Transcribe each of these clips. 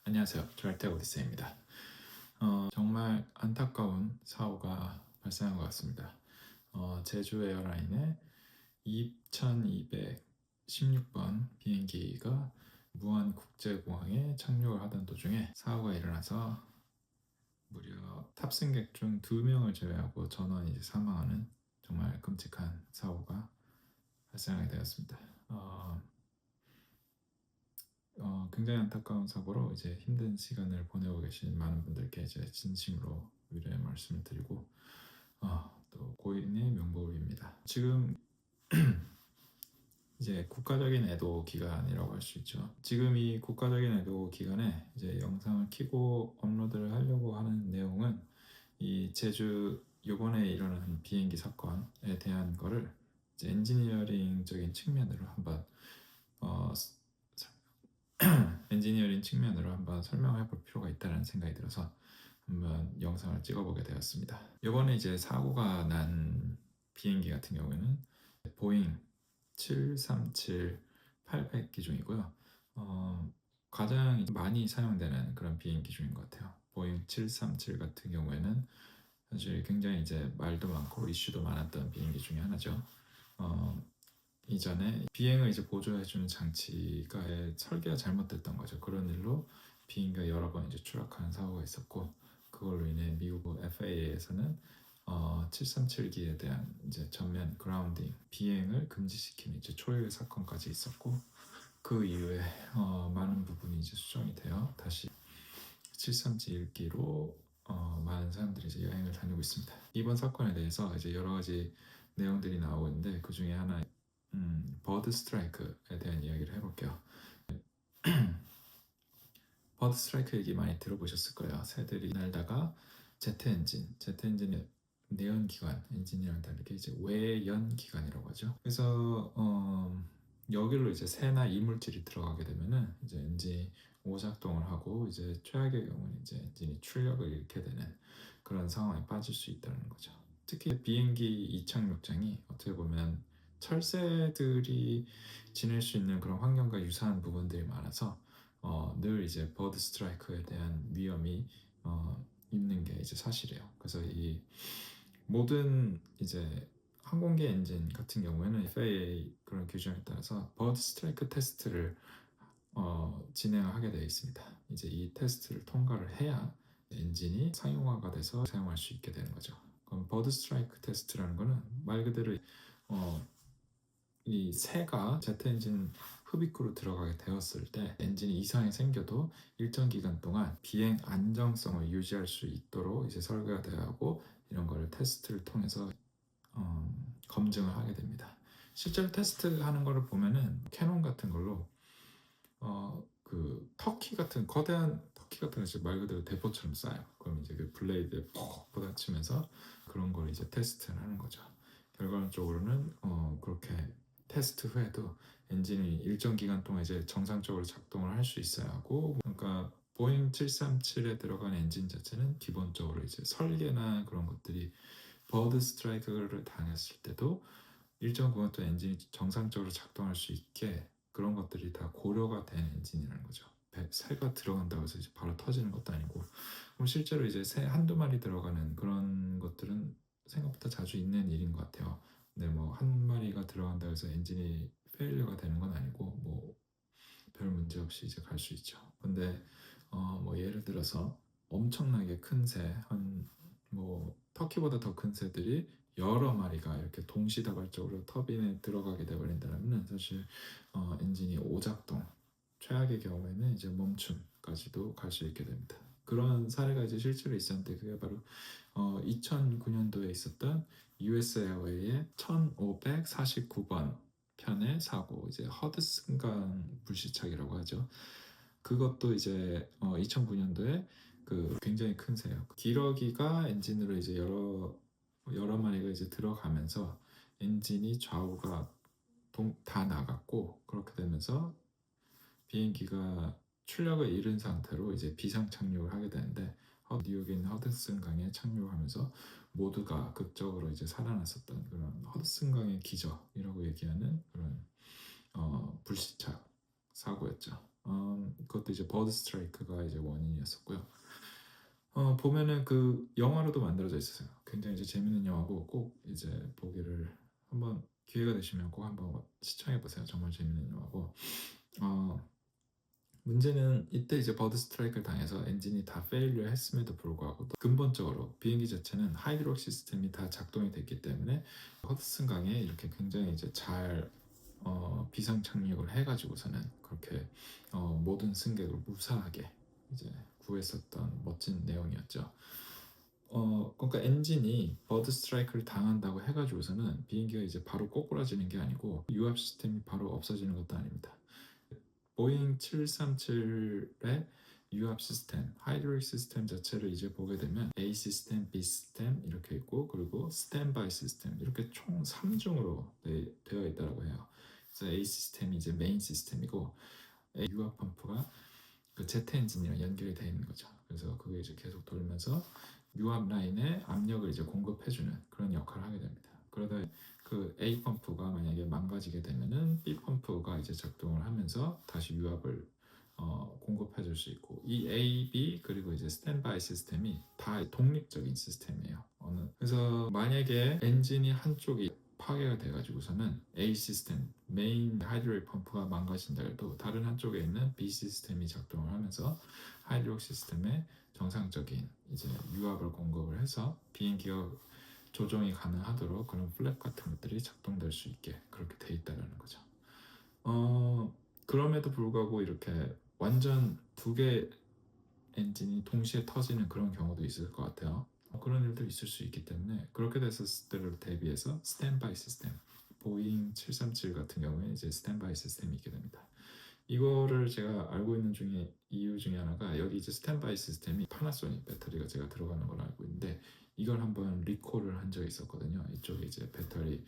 안녕하세요. 절대 오디세이입니다. 정말 안타까운 사고가 발생한 것 같습니다. 제주 에어라인의 2216번 비행기가 무안 국제공항에 착륙을 하던 도중에 사고가 일어나서 무려 탑승객 중 2명을 제외하고 전원이 이제 사망하는 정말 끔찍한 사고가 발생하게 되었습니다. 굉장히 안타까운 사고로 이제 힘든 시간을 보내고 계신 많은 분들께 이제 진심으로 위로의 말씀을 드리고 또 고인의 명복을 빕니다. 지금 이제 국가적인 애도 기간이라고 할 수 있죠. 지금 이 국가적인 애도 기간에 이제 영상을 켜고 업로드를 하려고 하는 내용은 이 제주 요번에 일어난 비행기 사건에 대한 거를 이제 엔지니어링적인 측면으로 한번 엔지니어링 측면으로 한번 설명해 볼 필요가 있다는 생각이 들어서 한번 영상을 찍어보게 되었습니다. 이번에 이제 사고가 난 비행기 같은 경우에는 보잉 737-800 기종이고요. 가장 많이 사용되는 그런 비행기 중인 것 같아요. 보잉 737 같은 경우에는 사실 굉장히 이제 말도 많고 이슈도 많았던 비행기 중에 하나죠. 이전에 비행을 이제 보조해주는 장치가 설계가 잘못됐던 거죠. 그런 일로 비행기가 여러 번 이제 추락하는 사고가 있었고, 그걸로 인해 미국 FAA에서는 737기에 대한 이제 전면 그라운딩 비행을 금지시키는 이제 초유의 사건까지 있었고, 그 이후에 많은 부분이 이제 수정이 되어 다시 737기로 많은 사람들이 이제 여행을 다니고 있습니다. 이번 사건에 대해서 이제 여러 가지 내용들이 나오고 있는데, 그 중에 하나 버드 스트라이크에 대한 이야기를 해볼게요. 버드 스트라이크 얘기 많이 들어보셨을 거예요. 새들이 날다가 제트 엔진의 내연기관 엔진이랑 다르게 이제 외연기관이라고 하죠. 그래서 여기로 이제 새나 이물질이 들어가게 되면은 이제 엔진이 오작동을 하고 이제 최악의 경우는 이제 엔진이 출력을 잃게 되는 그런 상황에 빠질 수 있다는 거죠. 특히 비행기 이착륙장이 어떻게 보면 철새들이 지낼 수 있는 그런 환경과 유사한 부분들이 많아서 늘 이제 버드 스트라이크에 대한 위험이 있는 게 이제 사실이에요. 그래서 이 모든 이제 항공기 엔진 같은 경우에는 FAA 그런 규정에 따라서 버드 스트라이크 테스트를 진행하게 되어 있습니다. 이제 이 테스트를 통과를 해야 엔진이 상용화가 돼서 사용할 수 있게 되는 거죠. 그럼 버드 스트라이크 테스트라는 거는 말 그대로 이 새가 제트 엔진 흡입구로 들어가게 되었을 때 엔진이 이상이 생겨도 일정 기간 동안 비행 안정성을 유지할 수 있도록 이제 설계가 되어 하고 이런 거를 테스트를 통해서 검증을 하게 됩니다. 실제로 테스트하는 거를 보면은 캐논 같은 걸로 그 터키 같은 거대한 터키 같은 거 이제 말 그대로 대포처럼 쏴요. 그럼 이제 그 블레이드에 퍽 부딪히면서 그런 걸 이제 테스트를 하는 거죠. 결과적으로는 그렇게 테스트 후에도 엔진이 일정 기간 동안 이제 정상적으로 작동을 할 수 있어야 하고, 그러니까 보잉 737에 들어간 엔진 자체는 기본적으로 이제 설계나 그런 것들이 버드 스트라이크를 당했을 때도 일정 구간 동안 엔진이 정상적으로 작동할 수 있게 그런 것들이 다 고려가 된 엔진이라는 거죠. 새가 들어간다고 해서 이제 바로 터지는 것도 아니고, 그럼 실제로 이제 새 한두 마리 들어가는 그런 것들은 생각보다 자주 있는 일인 것 같아요. 근데 뭐 한 마리가 들어간다고 해서 엔진이 페일러가 되는 건 아니고 뭐 별 문제 없이 이제 갈 수 있죠. 근데 뭐 예를 들어서 엄청나게 큰 새, 한 뭐 터키보다 더 큰 새들이 여러 마리가 이렇게 동시다발적으로 터빈에 들어가게 돼버린다면 사실 엔진이 오작동, 최악의 경우에는 이제 멈춤까지도 갈 수 있게 됩니다. 그런 사례가 이제 실제로 있었는데 그게 바로 2009년도에 있었던 US 에어웨이의 1549번 편의 사고, 이제 허드슨강 불시착이라고 하죠. 그것도 이제 2009년도에 그 굉장히 큰 새요. 기러기가 엔진으로 이제 여러 마리가 이제 들어가면서 엔진이 좌우가 다 나갔고, 그렇게 되면서 비행기가 출력을 잃은 상태로 이제 비상 착륙을 하게 되는데, 뉴욕인 허드슨 강에 착륙하면서 모두가 극적으로 이제 살아났었던 그런 허드슨 강의 기적이라고 얘기하는 그런 불시착 사고였죠. 그것도 이제 버드 스트라이크가 이제 원인이었었고요. 보면은 그 영화로도 만들어져 있었어요. 굉장히 이제 재밌는 영화고 꼭 이제 보기를 한번 기회가 되시면 꼭 한번 시청해 보세요. 정말 재밌는 영화고. 어, 문제는 이때 이제 버드 스트라이크를 당해서 엔진이 다 페일리어 했음에도 불구하고 또 근본적으로 비행기 자체는 하이드록 시스템이 다 작동이 됐기 때문에 허드슨 강에 이렇게 굉장히 이제 잘 비상 착륙을 해가지고서는 그렇게 모든 승객을 무사하게 이제 구했었던 멋진 내용이었죠. 그러니까 엔진이 버드 스트라이크를 당한다고 해가지고서는 비행기가 이제 바로 꼬꾸라지는 게 아니고 유압 시스템이 바로 없어지는 것도 아닙니다. 보잉 737의 유압 시스템, 하이드로릭 시스템 자체를 이제 보게 되면 A 시스템, B 시스템 이렇게 있고 그리고 스탠바이 시스템 이렇게 총 3중으로 되어 있다고 해요. 그래서 A 시스템이 이제 메인 시스템이고 유압 펌프가 그 제트 엔진이랑 연결이 되어 있는 거죠. 그래서 그게 이제 계속 돌면서 유압 라인에 압력을 이제 공급해주는 그런 역할을 하게 됩니다. 그러다 그 A 펌프가 만약에 망가지게 되면은 B 펌프가 이제 작동을 하면서 다시 유압을 공급해줄 수 있고 이 A, B 그리고 이제 스탠바이 시스템이 다 독립적인 시스템이에요. 그래서 만약에 엔진이 한쪽이 파괴가 돼가지고서는 A 시스템, 메인 하이드로릭 펌프가 망가진다 해도 다른 한쪽에 있는 B 시스템이 작동을 하면서 하이드로릭 시스템에 정상적인 이제 유압을 공급을 해서 비행기가 조정이 가능하도록 그런 플랩 같은 것들이 작동될 수 있게 그렇게 돼 있다는 거죠. 그럼에도 불구하고 이렇게 완전 두 개 엔진이 동시에 터지는 그런 경우도 있을 것 같아요. 그런 일도 있을 수 있기 때문에 그렇게 됐을 때를 대비해서 스탠바이 시스템, 보잉 737 같은 경우에 이제 스탠바이 시스템이 있게 됩니다. 이거를 제가 알고 있는 이유 중에 하나가 여기 이제 스탠바이 시스템이 파나소닉 배터리가 제가 들어가는 걸 알고 있는데 이걸 한번 리콜을 한 적이 있었거든요. 이쪽에 이제 배터리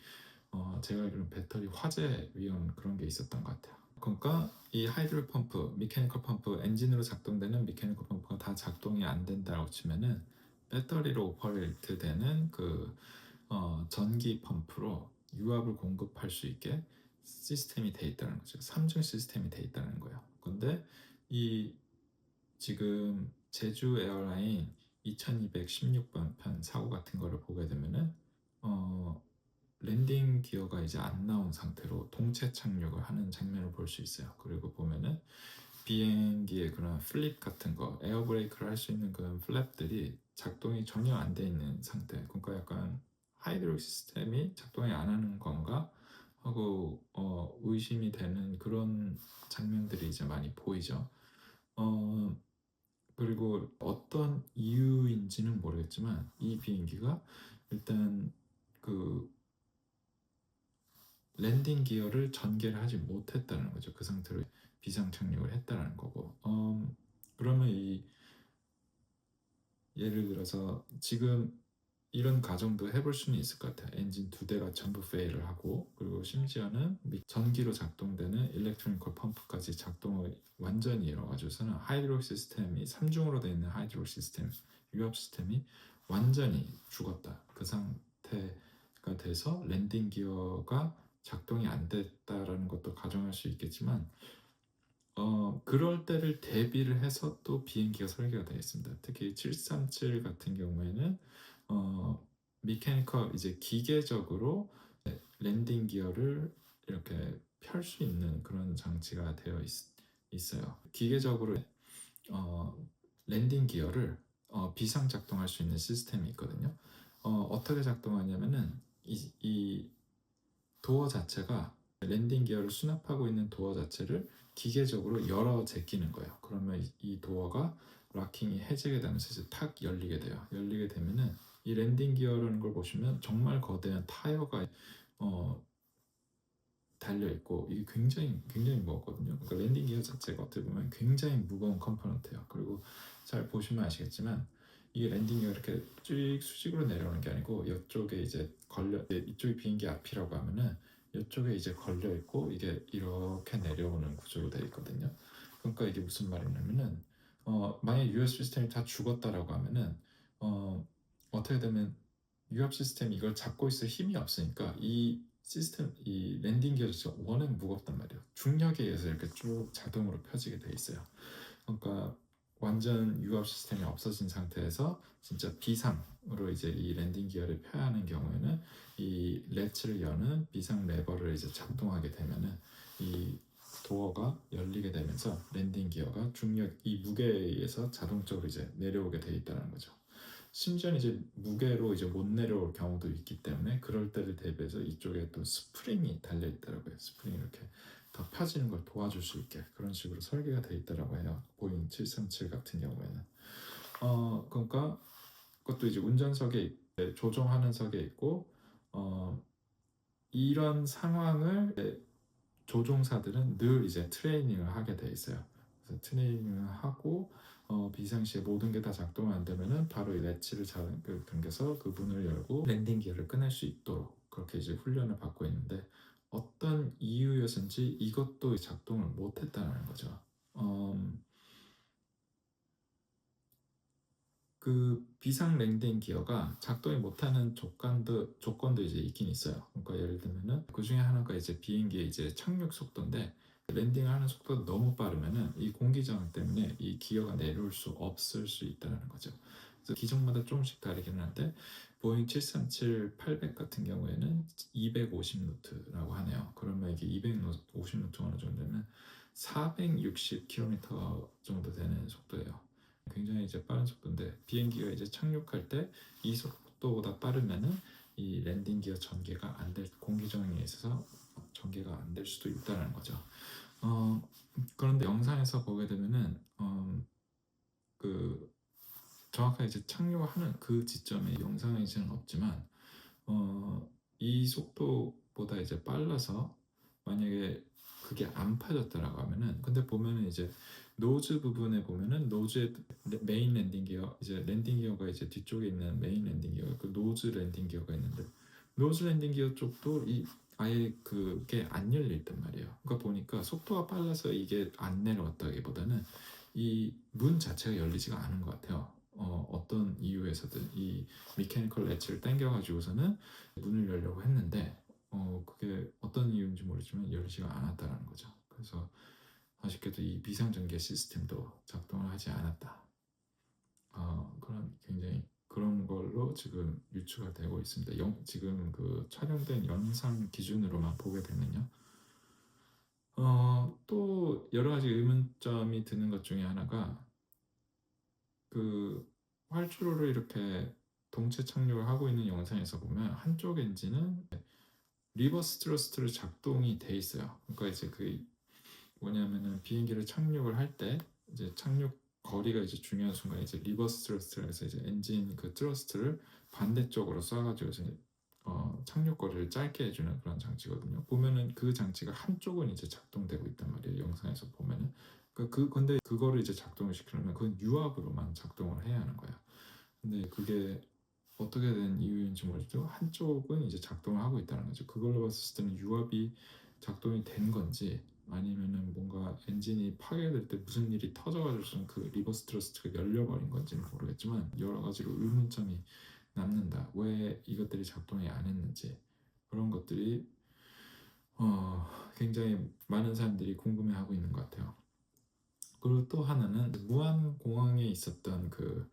제가 알기로는 배터리 화재 위험 그런 게 있었던 것 같아요. 그러니까 이 하이드로 펌프, 미케니컬 펌프, 엔진으로 작동되는 미케니컬 펌프가 다 작동이 안 된다고 치면은 배터리로 오퍼레이트 되는 그 전기 펌프로 유압을 공급할 수 있게 시스템이 돼 있다는 거죠. 3중 시스템이 돼 있다는 거예요. 근데 이 지금 제주 에어라인 2216번 편 사고 같은 거를 보게 되면은 랜딩 기어가 이제 안 나온 상태로 동체 착륙을 하는 장면을 볼 수 있어요. 그리고 보면은 비행기의 그런 플립 같은 거, 에어 브레이크를 할 수 있는 그런 플랩들이 작동이 전혀 안 돼 있는 상태. 그러니까 약간 하이드로릭 시스템이 작동이 안 하는 건가 하고 의심이 되는 그런 장면들이 이제 많이 보이죠. 그리고 어떤 이유인지는 모르겠지만 이 비행기가 일단 그 랜딩 기어를 전개를 하지 못했다는 거죠. 그 상태로 비상 착륙을 했다는 거고. 그러면 이 예를 들어서 지금 이런 가정도 해볼 수는 있을 것 같아요. 엔진 두 대가 전부 페일을 하고 그리고 심지어는 전기로 작동되는 일렉트로니컬 펌프까지 작동을 완전히 이뤄가지고서는 하이드로릭 시스템이 3중으로 되어 있는 하이드로릭 시스템, 유압 시스템이 완전히 죽었다. 그 상태가 돼서 랜딩 기어가 작동이 안 됐다라는 것도 가정할 수 있겠지만 그럴 때를 대비를 해서 또 비행기가 설계가 되어 있습니다. 특히 737 같은 경우에는 미케니컬 이제 기계적으로 랜딩 기어를 이렇게 펼 수 있는 그런 장치가 되어 있어요. 기계적으로 랜딩 기어를 비상 작동할 수 있는 시스템이 있거든요. 어떻게 작동하냐면은 이 도어 자체가 랜딩 기어를 수납하고 있는 도어 자체를 기계적으로 열어 제끼는 거예요. 그러면 이 도어가 락킹이 해제가 되면서 이제 탁 열리게 돼요. 열리게 되면은 이 랜딩 기어라는 걸 보시면 정말 거대한 타이어가 달려 있고 이게 굉장히 무겁거든요. 그러니까 랜딩 기어 자체가 어떻게 보면 굉장히 무거운 컴포넌트예요. 그리고 잘 보시면 아시겠지만 이게 랜딩 기어 이렇게 쭉 수직으로 내려오는 게 아니고 이쪽에 이제 이쪽이 비행기 앞이라고 하면은 이쪽에 이제 걸려 있고 이게 이렇게 내려오는 구조로 되어 있거든요. 그러니까 이게 무슨 말이냐면은 만약 유압 시스템이 다 죽었다라고 하면은 어떻게 되면 유압 시스템이 이걸 잡고 있을 힘이 없으니까 이 시스템 이 랜딩 기어 자체가 워낙 무겁단 말이에요. 중력에 의해서 이렇게 쭉 자동으로 펴지게 돼 있어요. 그러니까 완전 유압 시스템이 없어진 상태에서 진짜 비상으로 이제 이 랜딩 기어를 펴야 하는 경우에는 이 레츠를 여는 비상 레버를 이제 작동하게 되면은 이 도어가 열리게 되면서 랜딩 기어가 중력 이 무게에 의해서 자동적으로 이제 내려오게 돼 있다는 거죠. 심지어는 이제 무게로 이제 못 내려올 경우도 있기 때문에 그럴 때를 대비해서 이쪽에 또 스프링이 달려 있더라고요. 스프링이 이렇게 더 펴지는 걸 도와줄 수 있게 그런 식으로 설계가 돼 있더라고 해요. 보잉 737 같은 경우에는. 그러니까 그것도 이제 운전석에 조종하는 석에 있고 이런 상황을 조종사들은 늘 이제 트레이닝을 하게 돼 있어요. 그래서 트레이닝을 하고 비상시에 모든 게 다 작동 안 되면은 바로 이 렛치를 당겨서 그 문을 열고 랜딩 기어를 끊을 수 있도록 그렇게 이제 훈련을 받고 있는데 어떤 이유였는지 이것도 작동을 못했다는 거죠. 그 비상 랜딩 기어가 작동이 못하는 조건도 이제 있긴 있어요. 그러니까 예를 들면은 그 중에 하나가 이제 비행기의 이제 착륙 속도인데 랜딩하는 속도가 너무 빠르면은 이 공기 저항 때문에 이 기어가 내려올 수 없을 수 있다는 거죠. 그래서 기종마다 조금씩 다르긴 한데 보잉 737-800 같은 경우에는 250노트라고 하네요. 그러면 이게 250노트가 어느 정도면 460km 정도 되는 속도예요. 굉장히 이제 빠른 속도인데 비행기가 이제 착륙할 때 이 속도보다 빠르면은 이 랜딩 기어 전개가 안 될 공기 저항에 있어서 전개가 안 될 수도 있다는 거죠. 그런데 영상에서 보게 되면은 그 정확하게 이제 착륙하는 그 지점에 영상에는 없지만 이 속도보다 이제 빨라서 만약에 그게 안 펴졌다라고 하면은 근데 보면은 이제 노즈 부분에 보면은 노즈의 메인 랜딩 기어 이제 랜딩 기어가 이제 뒤쪽에 있는 메인 랜딩 기어 그 노즈 랜딩 기어가 있는데 노즈 랜딩 기어 쪽도 이 아예 그게 안 열려 있단 말이에요. 그러니까 보니까 속도가 빨라서 이게 안 내려왔다기보다는 이 문 자체가 열리지가 않은 것 같아요. 어떤 이유에서든 이 미케니컬 렛치를 당겨가지고서는 문을 열려고 했는데 그게 어떤 이유인지 모르지만 열리지가 않았다라는 거죠. 그래서 아쉽게도 이 비상전개 시스템도 작동을 하지 않았다. 그런 굉장히 그런 걸로 지금 유추가 되고 있습니다. 지금 그 촬영된 영상 기준으로만 보게 되면요. 또 여러 가지 의문점이 드는 것 중에 하나가 그 활주로를 이렇게 동체 착륙을 하고 있는 영상에서 보면 한쪽 엔진은 리버스 트러스트로 작동이 돼 있어요. 그러니까 이제 그 뭐냐면은 비행기를 착륙을 할 때 이제 착륙 거리가 이제 중요한 순간 이제 리버스 트러스트에서 이제 엔진 그 트러스트를 반대쪽으로 쏴가지고 이제 착륙 거리를 짧게 해주는 그런 장치거든요. 보면은 그 장치가 한쪽은 이제 작동되고 있단 말이에요. 영상에서 보면은 근데 그거를 이제 작동을 시키려면 그건 유압으로만 작동을 해야 하는 거예요. 근데 그게 어떻게 된 이유인지 모르겠지만 한쪽은 이제 작동을 하고 있다는 거죠. 그걸로 봤을 때는 유압이 작동이 된 건지 아니면은 뭔가 엔진이 파괴될 때 무슨 일이 터져가지고 그 리버스 트러스트가 열려버린 건지는 모르겠지만 여러 가지로 의문점이 남는다. 왜 이것들이 작동이 안 했는지 그런 것들이 굉장히 많은 사람들이 궁금해하고 있는 것 같아요. 그리고 또 하나는 무안 공항에 있었던 그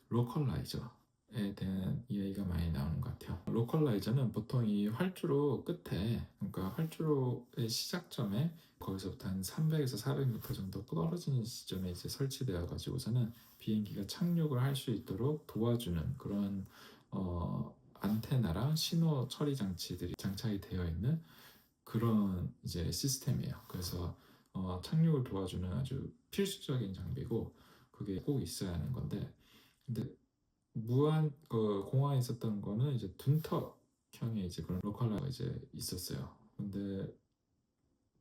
로컬라이저에 대한 이야기가 많이 나오는 것 같아요. 로컬라이저는 보통 이 활주로 끝에, 그러니까 활주로의 시작점에 거기서부터 한 300에서 400m 정도 떨어지는 시점에 이제 설치되어 가지고서는 비행기가 착륙을 할 수 있도록 도와주는 그런 안테나랑 신호 처리 장치들이 장착이 되어 있는 그런 이제 시스템이에요. 그래서 착륙을 도와주는 아주 필수적인 장비고 그게 꼭 있어야 하는 건데 근데 무한 그 공항에 있었던 거는 이제 둔턱형의 이제 그런 로컬라이저가 이제 있었어요. 근데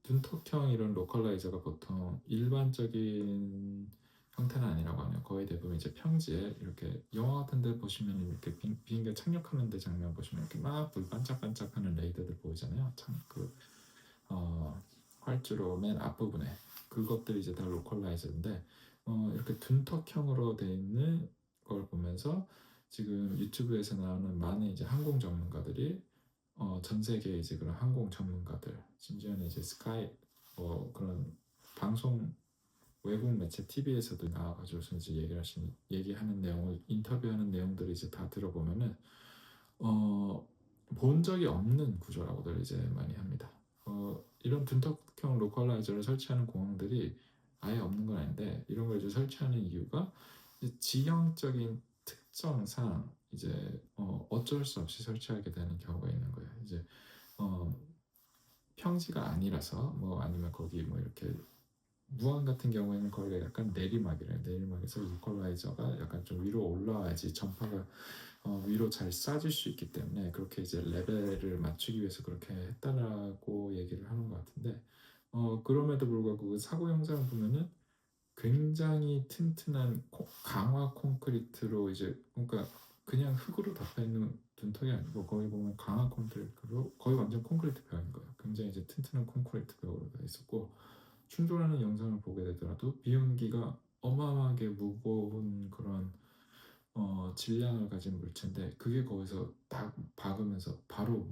둔턱형 이런 로컬라이저가 보통 일반적인 형태는 아니라고 하네요. 거의 대부분 이제 평지에 이렇게 영화 같은 데 보시면 이렇게 비행기가 착륙하는 데 장면 보시면 이렇게 막 불 반짝반짝하는 레이더들 보이잖아요. 참 활주로 맨 앞부분에 그것들이 이제 다 로컬라이저인데 이렇게 둔턱형으로 되어 있는 걸 보면서 지금 유튜브에서 나오는 많은 이제 항공 전문가들이 전 세계 이제 그런 항공 전문가들, 심지어는 이제 스카이 그런 방송 외국 매체 TV에서도 나와가지고 이제 얘기하는 내용을 인터뷰하는 내용들을 이제 다 들어보면은 어, 본 적이 없는 구조라고들 이제 많이 합니다. 이런 둔탁형 로컬라이저를 설치하는 공항들이 아예 없는 건 아닌데 이런 걸 이제 설치하는 이유가 이제 지형적인 특성상 이제 어쩔 수 없이 설치하게 되는 경우가 있는 거예요. 이제 어, 평지가 아니라서 뭐 아니면 거기 뭐 이렇게 무안 같은 경우에는 거기가 약간 내리막이래요. 내리막에서 이퀄라이저가 약간 좀 위로 올라와야지 전파가 위로 잘 쏴질 수 있기 때문에 그렇게 이제 레벨을 맞추기 위해서 그렇게 했다라고 얘기를 하는 것 같은데 그럼에도 불구하고 그 사고 영상을 보면은 굉장히 튼튼한 강화 콘크리트로 이제 그러니까 그냥 흙으로 덮여 있는 둔턱이 아니고 거기 보면 강화 콘크리트로 거의 완전 콘크리트 벽인 거예요. 굉장히 이제 튼튼한 콘크리트 벽으로 되어 있었고 충돌하는 영상을 보게 되더라도 비행기가 어마어마하게 무거운 그런 질량을 가진 물체인데 그게 거기서 딱 박으면서 바로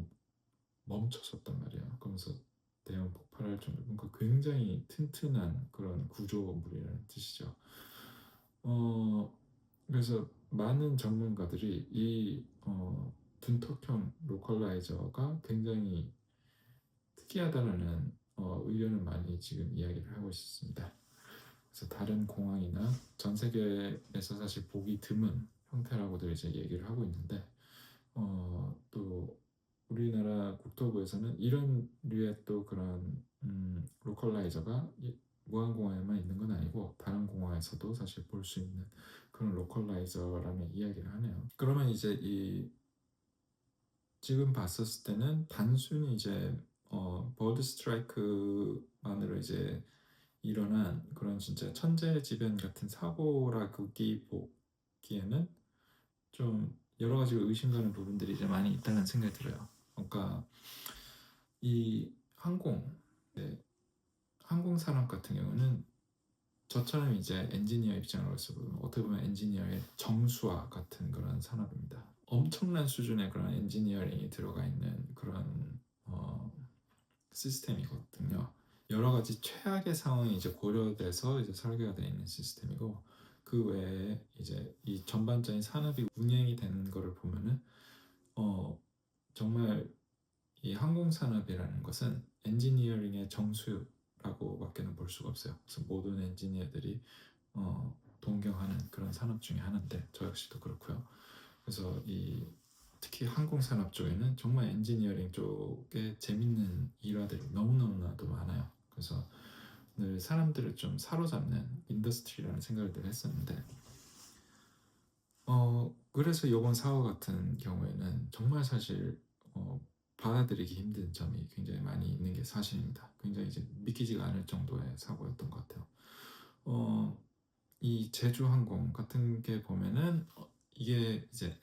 멈췄었단 말이에요. 그러면서 대형 폭발할 정도로 그러니까 굉장히 튼튼한 그런 구조물이라는 뜻이죠. 그래서 많은 전문가들이 이 둔턱형 로컬라이저가 굉장히 특이하다는 의견을 많이 지금 이야기를 하고 있습니다. 그래서 다른 공항이나 전 세계에서 사실 보기 드문 형태라고들 이제 얘기를 하고 있는데 또 우리나라 국토부에서는 이런 류의 또 그런 로컬라이저가 무안공항에만 있는 건 아니고 다른 공항에서도 사실 볼 수 있는 그런 로컬라이저라는 이야기를 하네요. 그러면 이제 이 지금 봤었을 때는 단순히 이제 버드 스트라이크만으로 이제 일어난 그런 진짜 천재지변 같은 사고라고 보기에는 좀 여러 가지 의심 가는 부분들이 이제 많이 있다는 생각이 들어요. 그러니까 이 네, 항공 산업 같은 경우는 저처럼 이제 엔지니어 입장으로서 보면 어떻게 보면 엔지니어의 정수화 같은 그런 산업입니다. 엄청난 수준의 그런 엔지니어링이 들어가 있는 그런 시스템이거든요. 여러 가지 최악의 상황이 이제 고려돼서 이제 설계가 되어 있는 시스템이고 그 외에 이제 이 전반적인 산업이 운영이 되는 거를 보면은 정말 이 항공 산업이라는 것은 엔지니어링의 정수라고밖에는 볼 수가 없어요. 그래서 모든 엔지니어들이 동경하는 그런 산업 중에 하나인데 저 역시도 그렇고요. 그래서 이 특히 항공 산업 쪽에는 정말 엔지니어링 쪽에 재밌는 일화들이 너무너무나도 많아요. 그래서 늘 사람들을 좀 사로잡는 인더스트리라는 생각을 늘 했었는데 그래서 이번 사고 같은 경우에는 정말 사실 받아들이기 힘든 점이 굉장히 많이 있는 게 사실입니다. 굉장히 이제 믿기지가 않을 정도의 사고였던 것 같아요. 이 제주항공 같은 게 보면은 이게 이제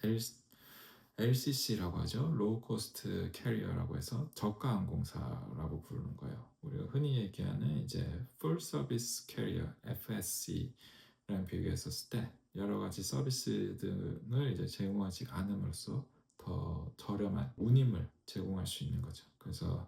LCC라고 하죠. 로우 코스트 캐리어라고 해서 저가 항공사라고 부르는 거예요. 우리가 흔히 얘기하는 이제 Full Service Carrier FSC라는 비교했었을 때 여러 가지 서비스 등을 이제 제공하지 않음으로써 더 저렴한 운임을 제공할 수 있는 거죠. 그래서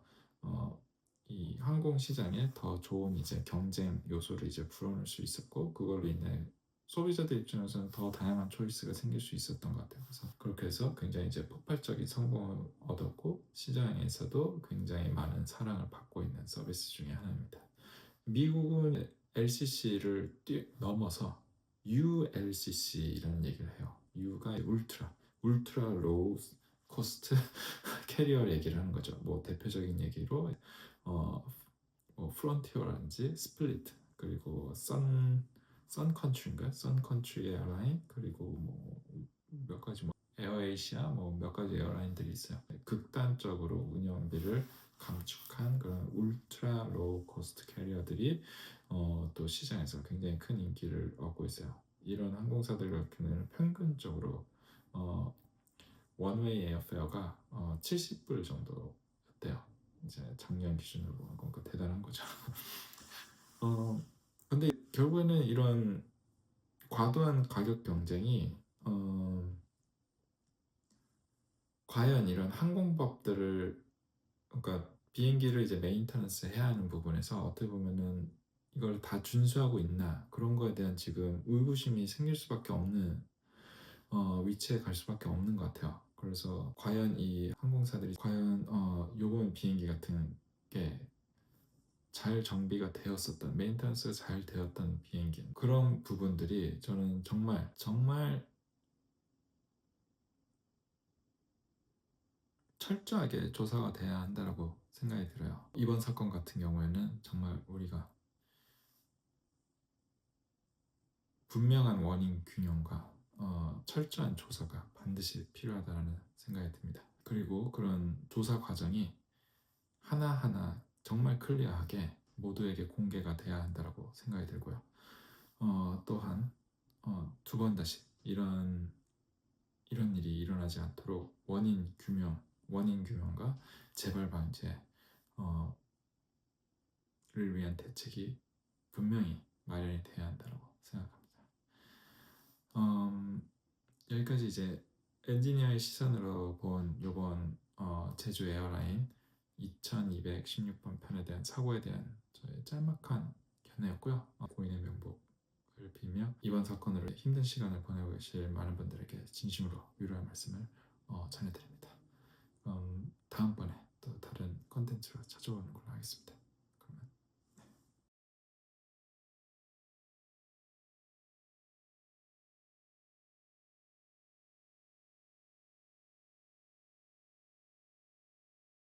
이 항공 시장에 더 좋은 이제 경쟁 요소를 이제 불어넣을 수 있었고 그걸로 인해 소비자들 입장에서는 더 다양한 초이스가 생길 수 있었던 것 같아요. 그래서 그렇게 해서 굉장히 이제 폭발적인 성공을 얻었고 시장에서도 굉장히 많은 사랑을 받고 있는 서비스 중에 하나입니다. 미국은 LCC를 넘어서 ULCC라는 얘기를 해요. U가 울트라 로우 코스트 캐리어 얘기를 하는 거죠. 뭐 대표적인 얘기로 프론티어라든지 스플릿 그리고 선컨트리인가? 선컨트리 에어라인 그리고 뭐 몇 가지 뭐 에어에이시아 뭐 몇 가지 에어라인들이 있어요. 극단적으로 운영비를 감축한 그런 울트라 로우 코스트 캐리어들이 또 시장에서 굉장히 큰 인기를 얻고 있어요. 이런 항공사들 같은 경우는 평균적으로 원웨이 에어페어가 70불 정도였대요. 이제 작년 기준으로 보면 그러니까 대단한 거죠. 근데 결국에는 이런 과도한 가격 경쟁이 과연 이런 항공법들을, 그러니까 비행기를 이제 메인터넌스 해야 하는 부분에서 어떻게 보면은 이걸 다 준수하고 있나, 그런 거에 대한 지금 의구심이 생길 수밖에 없는 위치에 갈 수밖에 없는 것 같아요. 그래서 과연 이 항공사들이 과연 요번 비행기 같은 게 잘 정비가 되었었던, 메인터넌스가 잘 되었던 비행기, 그런 부분들이 저는 정말 정말 철저하게 조사가 돼야 한다고 생각이 들어요. 이번 사건 같은 경우에는 정말 우리가 분명한 원인 균형과 철저한 조사가 반드시 필요하다는 생각이 듭니다. 그리고 그런 조사 과정이 하나하나 정말 클리어하게 모두에게 공개가 돼야 한다고 생각이 들고요. 또한 두 번 다시 이런 일이 일어나지 않도록 원인 규명과 재발 방지를 위한 대책이 분명히 마련이 돼야 한다고 생각합니다. 여기까지 이제 엔지니어의 시선으로 본 이번 제주 에어라인 2216번 편에 대한 사고에 대한 저의 짤막한 견해였고요. 고인의 명복을 빌며 이번 사건으로 힘든 시간을 보내고 계실 많은 분들에게 진심으로 위로의 말씀을 전해드립니다. 다음번에 또 다른 컨텐츠로 찾아오는 걸로 하겠습니다.